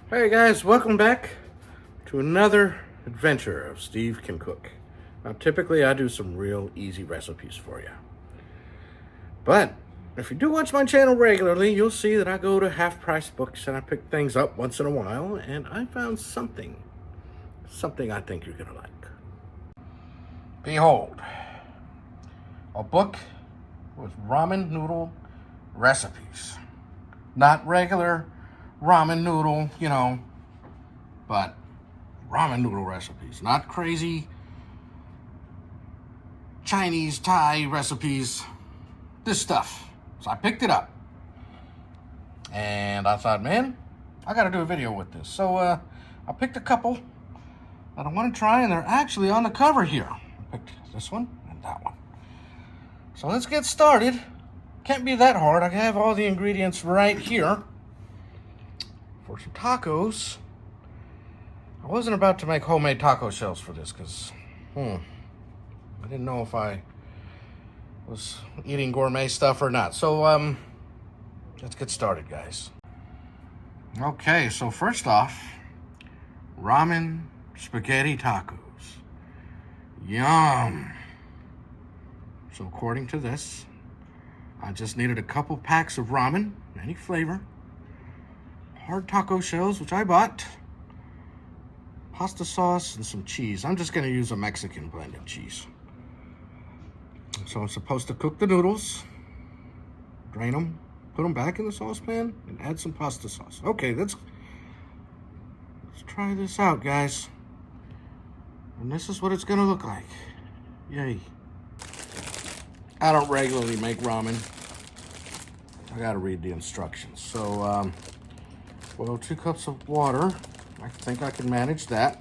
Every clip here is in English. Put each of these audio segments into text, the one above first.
Hey guys, welcome back to another adventure of Steve Can Cook. Now typically I do some real easy recipes for you. But if you do watch my channel regularly, you'll see that I go to half-price books and I pick things up once in a while, and I found something I think you're gonna like. Behold, a book with ramen noodle recipes. Not regular ramen noodle, but ramen noodle recipes. Not crazy Chinese, Thai recipes. This stuff. So I picked it up. And I thought, man, I gotta do a video with this. So I picked a couple that I want to try, and they're actually on the cover here. I picked this one and that one. So let's get started. Can't be that hard. I have all the ingredients right here. For some tacos, I wasn't about to make homemade taco shells for this because I didn't know if I was eating gourmet stuff or not. So let's get started, guys. Okay, so first off, ramen spaghetti tacos. Yum. So according to this, I just needed a couple packs of ramen, any flavor, hard taco shells, which I bought, pasta sauce, and some cheese. I'm just gonna use a Mexican blended cheese. So I'm supposed to cook the noodles, drain them, put them back in the saucepan, and add some pasta sauce. Okay, let's try this out, guys. And this is what it's gonna look like. Yay. I don't regularly make ramen. I gotta read the instructions. So, boil 2 cups of water. I think I can manage that.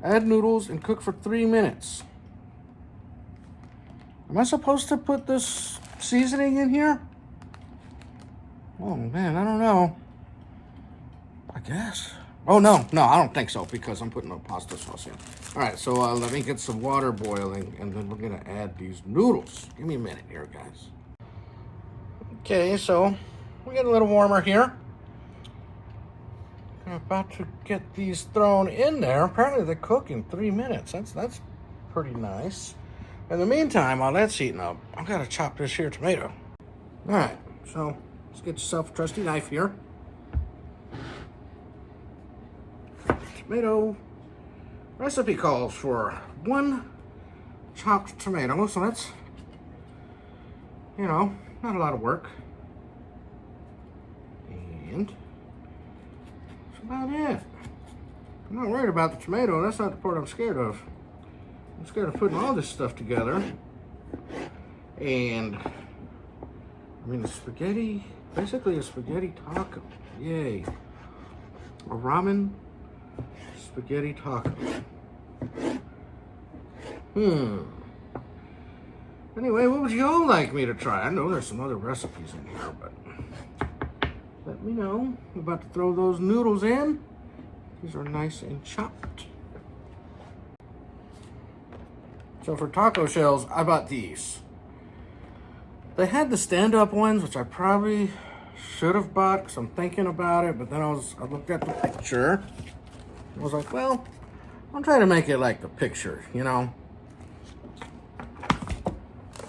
Add noodles and cook for 3 minutes. Am I supposed to put this seasoning in here? Oh man, I don't know. I guess. Oh no, I don't think so, because I'm putting no pasta sauce in. All right, so let me get some water boiling, and then we're gonna add these noodles. Give me a minute here, guys. Okay, so we're getting a little warmer here. I'm about to get these thrown in there. Apparently they cook in 3 minutes. That's pretty nice. In the meantime, while that's heating up, I've got to chop this here tomato. All right, so let's get yourself a trusty knife here. Tomato. Recipe calls for 1 chopped tomato, so that's, not a lot of work. And that's about it. I'm not worried about the tomato. That's not the part I'm scared of. I'm scared of putting all this stuff together. And, the spaghetti, basically a spaghetti taco. Yay. A ramen spaghetti taco. Anyway, what would y'all like me to try? I know there's some other recipes in here, but let me know. I'm about to throw those noodles in. These are nice and chopped. So for taco shells, I bought these. They had the stand-up ones, which I probably should have bought because I'm thinking about it, but then I looked at the picture. I was like, well, I'm trying to make it like the picture,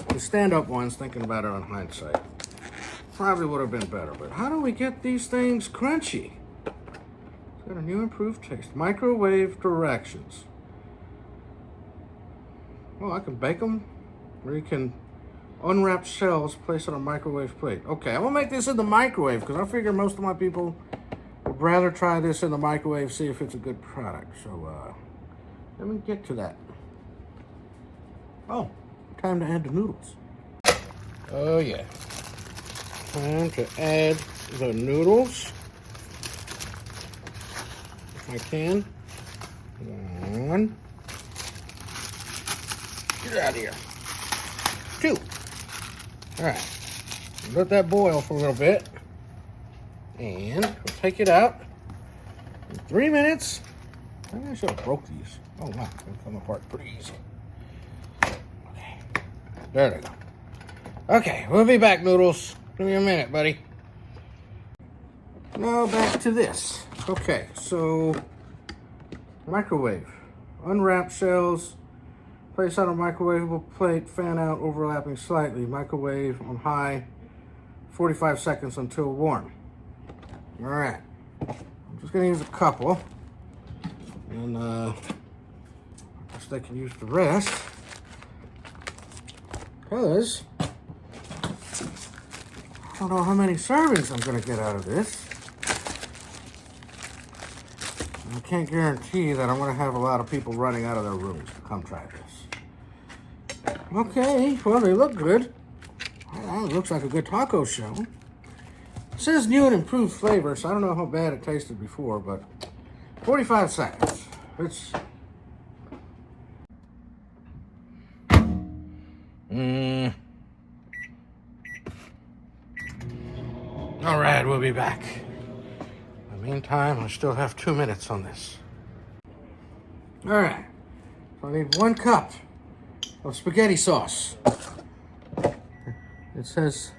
The stand-up ones, thinking about it on hindsight, probably would have been better. But how do we get these things crunchy? It's got a new improved taste. Microwave directions. Well, I can bake them, or you can unwrap shells, place on a microwave plate. Okay, I'm gonna make this in the microwave because I figure most of my people would rather try this in the microwave, see if it's a good product. So, let me get to that. Oh, time to add the noodles. Oh yeah. Time to add the noodles. If I can. 1. Get out of here. 2. All right. Let that boil for a little bit. And we'll take it out. In 3 minutes. I think I should have broke these. Oh wow, they come apart pretty easy. Okay. There they go. Okay, we'll be back, noodles. Give me a minute, buddy. Now back to this. Okay, so microwave. Unwrap shells. Place on a microwavable plate, fan out, overlapping slightly. Microwave on high, 45 seconds until warm. All right, I'm just gonna use a couple, and I guess they can use the rest, because I don't know how many servings I'm gonna get out of this. I can't guarantee that I'm gonna have a lot of people running out of their rooms to come try this. Okay, well, they look good. Well, it looks like a good taco shell. It says new and improved flavor, so I don't know how bad it tasted before, but 45 seconds. It's... All right, we'll be back. In the meantime, I still have 2 minutes on this. All right, so I need 1 cup of spaghetti sauce. It says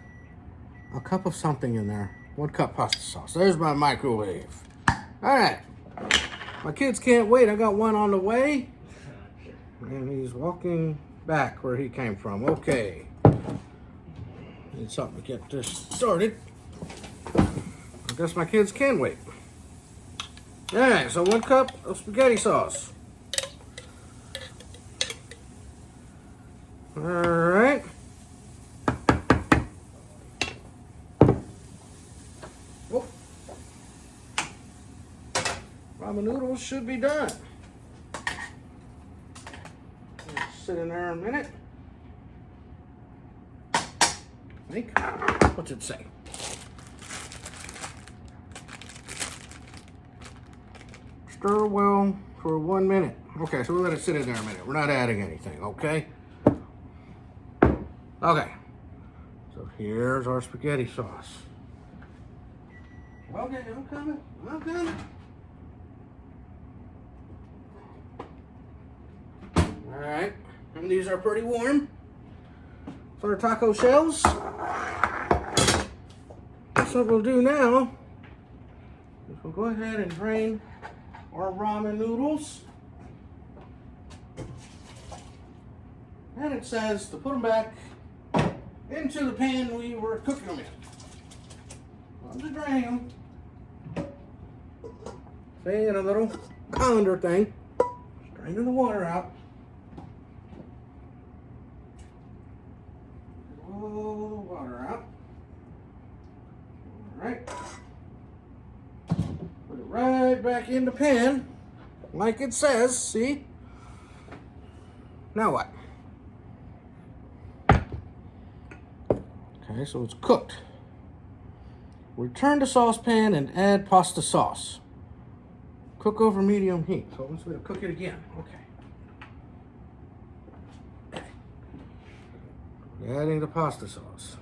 a cup of something in there. 1 cup pasta sauce. There's my microwave. All right. My kids can't wait. I got one on the way. And he's walking back where he came from. Okay. Need something to get this started. I guess my kids can wait. All right, so 1 cup of spaghetti sauce. All right. Ramen noodles should be done. Sit in there a minute. Think. What's it say? Stir well for 1 minute. Okay, so we'll let it sit in there a minute. We're not adding anything, okay? Okay. So here's our spaghetti sauce. Okay, I'm coming. I'm coming. All right, and these are pretty warm. So our taco shells. So what we'll do now is we'll go ahead and drain our ramen noodles. And it says to put them back into the pan we were cooking them in. I'm just draining them. See, in a little colander thing. Draining the water out. All the water out. Alright. Put it right back in the pan, like it says, see? Now what? Okay, so it's cooked. Return to saucepan and add pasta sauce. Cook over medium heat. So it wants me to cook it again. Okay. Adding the pasta sauce.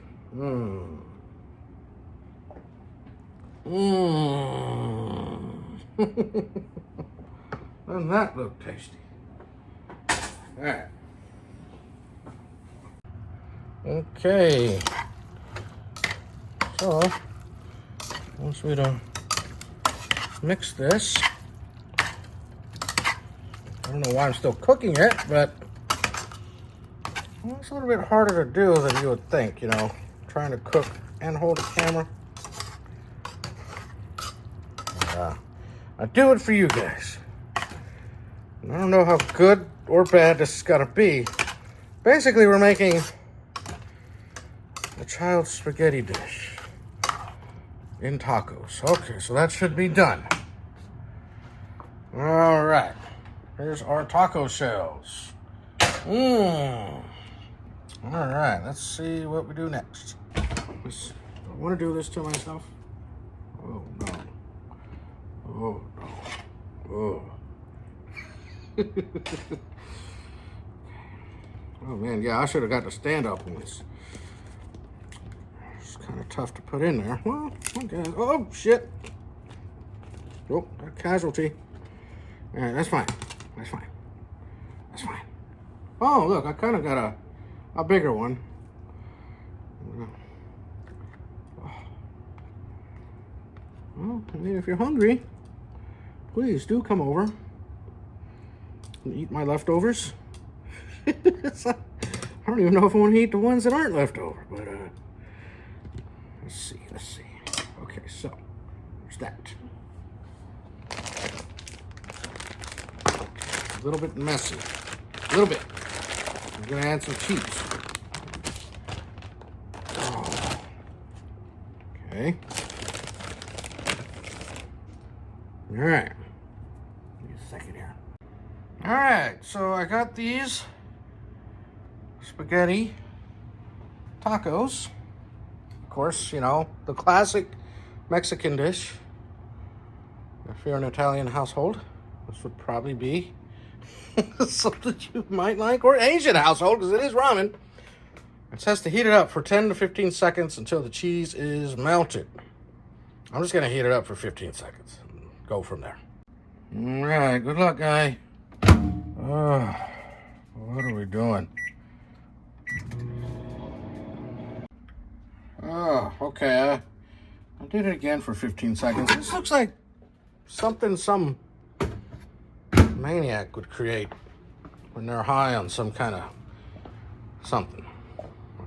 Doesn't that look tasty? All right. Okay. So, once we to mix this, I don't know why I'm still cooking it, but well, it's a little bit harder to do than you would think, you know, trying to cook and hold a camera. I do it for you guys. And I don't know how good or bad this is gonna be. Basically, we're making a child's spaghetti dish in tacos. Okay, so that should be done. All right, here's our taco shells. All right, let's see what we do next. I want to do this to myself. Oh no. Oh no. Oh. Oh man, yeah, I should have got the stand up ones. It's kind of tough to put in there. Well, okay. Oh shit. Oh, a casualty. All right, that's fine. That's fine. That's fine. Oh, look, I kind of got a bigger one. Well, I mean, if you're hungry, please do come over and eat my leftovers. I don't even know if I want to eat the ones that aren't leftover, but let's see. Okay, so there's that. A little bit messy. A little bit. I'm gonna add some cheese. Oh. Okay. All right. Give me a second here. All right, so I got these spaghetti tacos. Of course, you know, the classic Mexican dish. If you're an Italian household, this would probably be something you might like, or Asian household, because it is ramen. It says to heat it up for 10 to 15 seconds until the cheese is melted. I'm just gonna heat it up for 15 seconds and go from there. All right, good luck, guy. What are we doing? Oh, okay. I did it again for 15 seconds. This looks like something some maniac would create when they're high on some kind of something.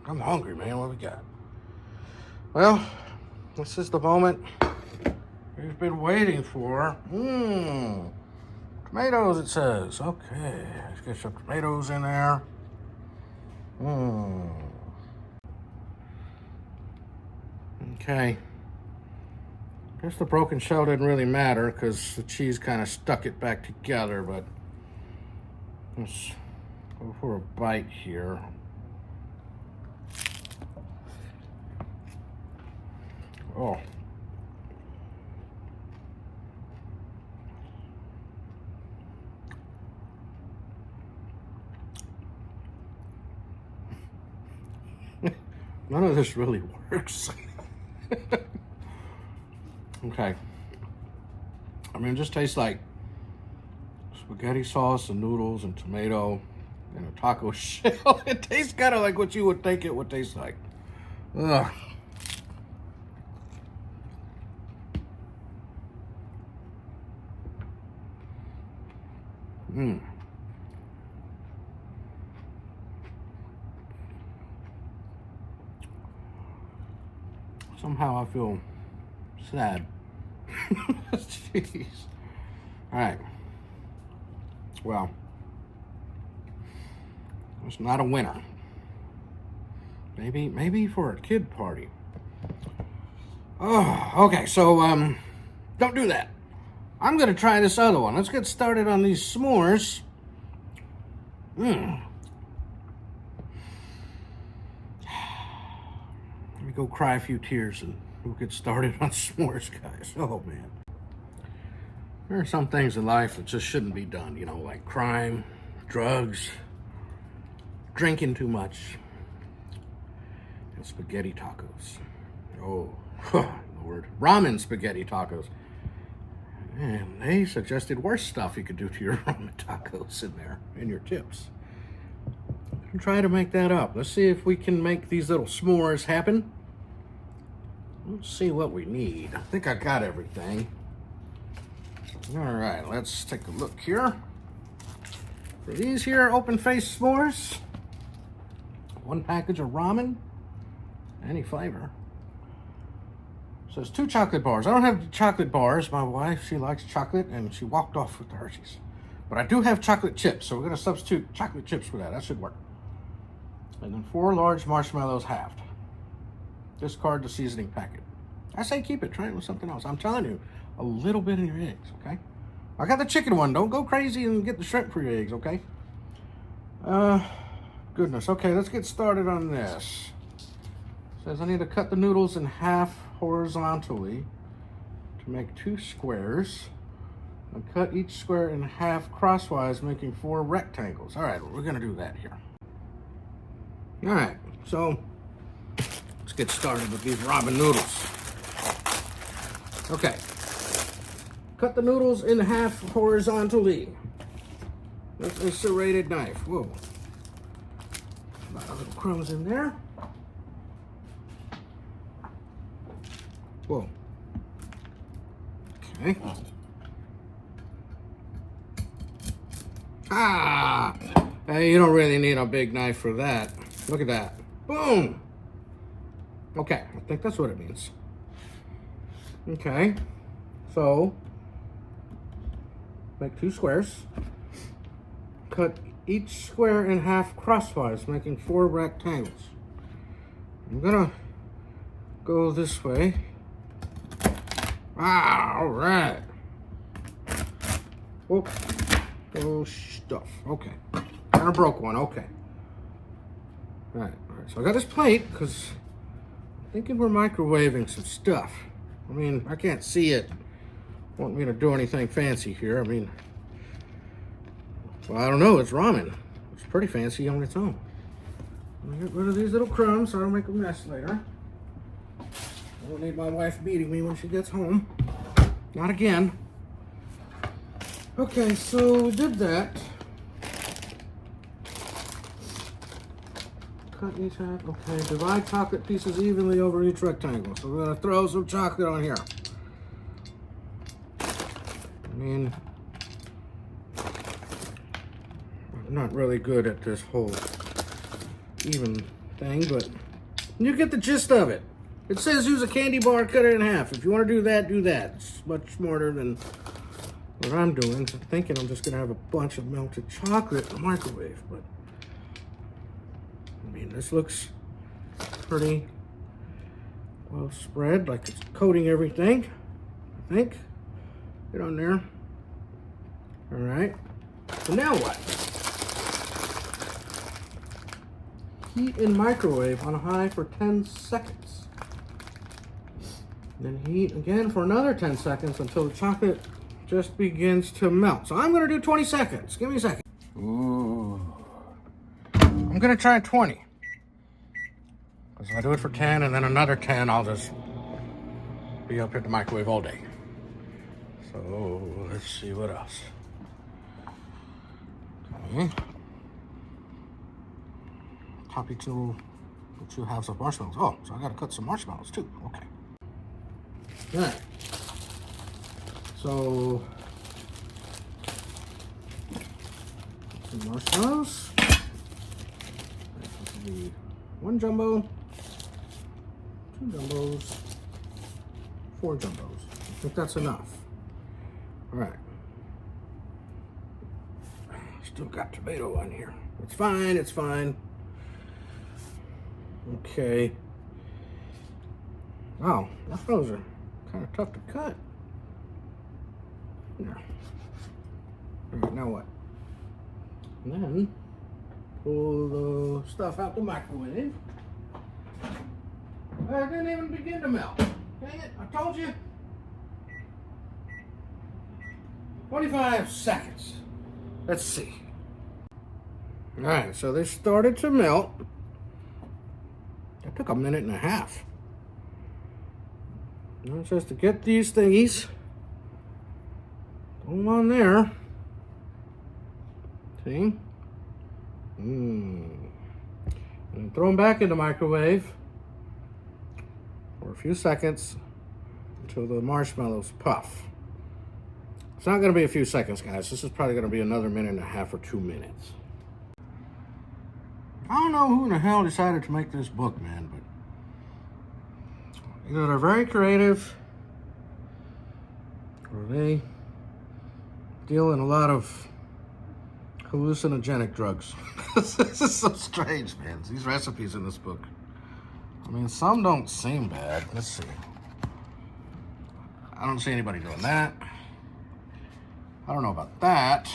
I'm hungry, man. What we got? Well, this is the moment we've been waiting for. Tomatoes, it says. Okay, let's get some tomatoes in there. Okay. Guess the broken shell didn't really matter because the cheese kind of stuck it back together, but let's go for a bite here. Oh. None of this really works. Okay. I mean, it just tastes like spaghetti sauce and noodles and tomato and a taco shell. It tastes kind of like what you would think it would taste like. Ugh. Somehow I feel sad. Jeez. All right. Well, it's not a winner. Maybe for a kid party. Oh, okay. So don't do that. I'm gonna try this other one. Let's get started on these s'mores. Let me go cry a few tears and we'll get started on s'mores, guys. Oh man. There are some things in life that just shouldn't be done, you know, like crime, drugs, drinking too much, and spaghetti tacos. Oh, Lord. Ramen spaghetti tacos. And they suggested worse stuff you could do to your ramen tacos in there, in your tips. I'll try to make that up. Let's see if we can make these little s'mores happen. Let's see what we need. I think I got everything. All right, let's take a look here. For these here open-faced s'mores, 1 package of ramen, any flavor. Says 2 chocolate bars. I don't have chocolate bars. My wife, she likes chocolate, and she walked off with the Hershey's. But I do have chocolate chips, so we're going to substitute chocolate chips for that. That should work. And then 4 large marshmallows halved. Discard the seasoning packet. I say keep it. Try it with something else. I'm telling you, a little bit in your eggs, okay? I got the chicken one. Don't go crazy and get the shrimp for your eggs, okay? Goodness. Okay, let's get started on this. Says I need to cut the noodles in half horizontally to make 2 squares. And cut each square in half crosswise, making 4 rectangles. All right, we're gonna do that here. All right, so let's get started with these ramen noodles. Okay, cut the noodles in half horizontally with a serrated knife. Whoa, a lot of little crumbs in there. Whoa. Okay. Ah! Hey, you don't really need a big knife for that. Look at that. Boom! Okay, I think that's what it means. Okay, so make 2 squares. Cut each square in half crosswise, making 4 rectangles. I'm gonna go this way. Ah, all right. Oh, oh stuff. Okay, kind of broke one. Okay. All right. So I got this plate because I'm thinking we're microwaving some stuff. I mean, I can't see it. Want me to do anything fancy here? I mean, well, I don't know. It's ramen. It's pretty fancy on its own. I'm gonna get rid of these little crumbs so I don't make a mess later. I don't need my wife beating me when she gets home. Not again. Okay, so we did that. Cut each half. Okay, divide chocolate pieces evenly over each rectangle. So we're gonna throw some chocolate on here. I mean, I'm not really good at this whole even thing, but you get the gist of it. It says use a candy bar, cut it in half. If you want to do that, do that. It's much smarter than what I'm doing. I'm thinking I'm just going to have a bunch of melted chocolate in the microwave. But, I mean, this looks pretty well spread, like it's coating everything, I think. Get on there. All right. So now what? Heat in microwave on high for 10 seconds. Then heat again for another 10 seconds until the chocolate just begins to melt. So I'm gonna do 20 seconds. Give me a second. Ooh. I'm gonna try 20. Because if I do it for 10 and then another 10, I'll just be up at the microwave all day. So let's see what else. Okay. Copy two halves of marshmallows. Oh, so I gotta cut some marshmallows too. Okay. All right. So some marshmallows. This will be 1 jumbo, 2 jumbos, 4 jumbos. I think that's enough. All right. Still got tomato on here. It's fine. It's fine. Okay. Wow, those are kind of tough to cut. Yeah. All right, now what? And then pull the stuff out the microwave. It didn't even begin to melt. Dang it, I told you. 25 seconds. Let's see. All right, so they started to melt. That took 1.5 minutes. Now it's just to get these thingies. Throw them on there. See? And throw them back in the microwave for a few seconds until the marshmallows puff. It's not going to be a few seconds, guys. This is probably going to be another 1.5 or 2 minutes. I don't know who in the hell decided to make this book, man, but either they're very creative or they deal in a lot of hallucinogenic drugs. This is so strange, man. These recipes in this book. I mean, some don't seem bad. Let's see. I don't see anybody doing that. I don't know about that.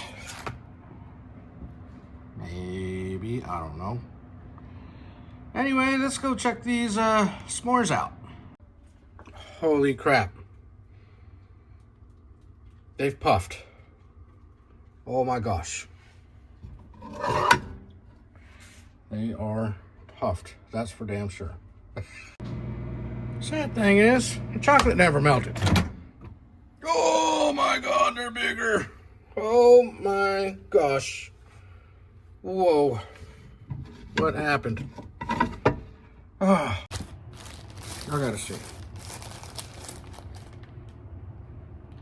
Maybe, I don't know. Anyway, let's go check these s'mores out. Holy crap. They've puffed. Oh my gosh. They are puffed. That's for damn sure. Sad thing is, the chocolate never melted. Oh my God, they're bigger. Oh my gosh. Whoa. What happened? Ah. I gotta see.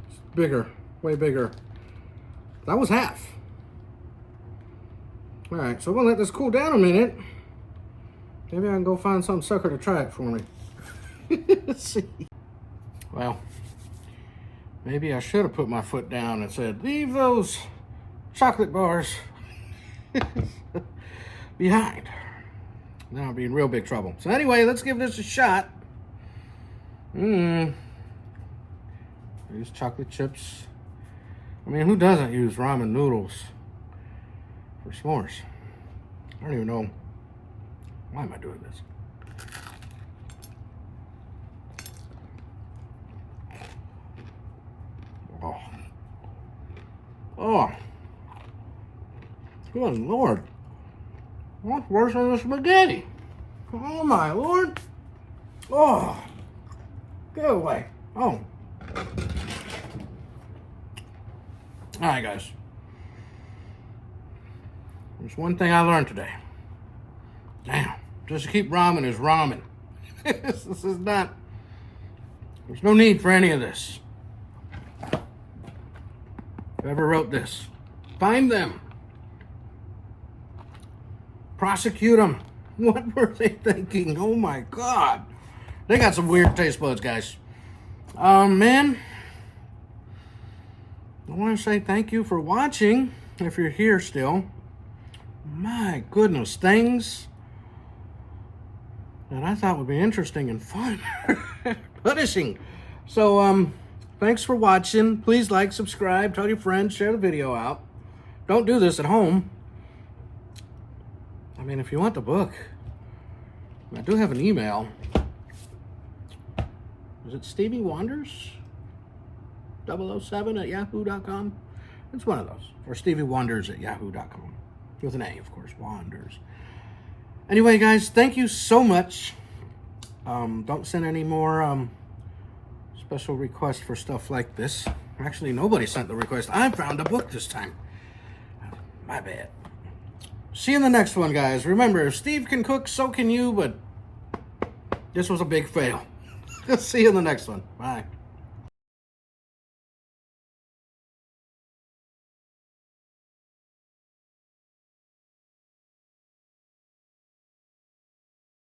It's bigger. Way bigger. That was half. All right, so we'll let this cool down a minute. Maybe I can go find some sucker to try it for me. Let's see. Well, maybe I should have put my foot down and said, leave those chocolate bars behind. Now I'll be in real big trouble. So anyway, let's give this a shot. These chocolate chips. I mean, who doesn't use ramen noodles for s'mores? I don't even know. Why am I doing this? Oh. Oh. Good Lord. What's worse than the spaghetti? Oh my Lord. Oh. Get away. Oh. Alright, guys. There's one thing I learned today. Damn. Just to keep ramen is ramen. This is not... There's no need for any of this. Whoever wrote this, find them. Prosecute them. What were they thinking? Oh my God. They got some weird taste buds, guys. Man, I want to say thank you for watching, if you're here still. My goodness, things that I thought would be interesting and fun. Punishing. So, thanks for watching. Please like, subscribe, tell your friends, share the video out. Don't do this at home. I mean, if you want the book, I do have an email. Is it Stevie Wonders? 007@yahoo.com? It's one of those. Or Stevie Wonders at yahoo.com. With an A, of course. Wonders. Anyway, guys, thank you so much. Don't send any more special requests for stuff like this. Actually, nobody sent the request. I found a book this time. My bad. See you in the next one, guys. Remember, if Steve can cook, so can you, but this was a big fail. See you in the next one. Bye.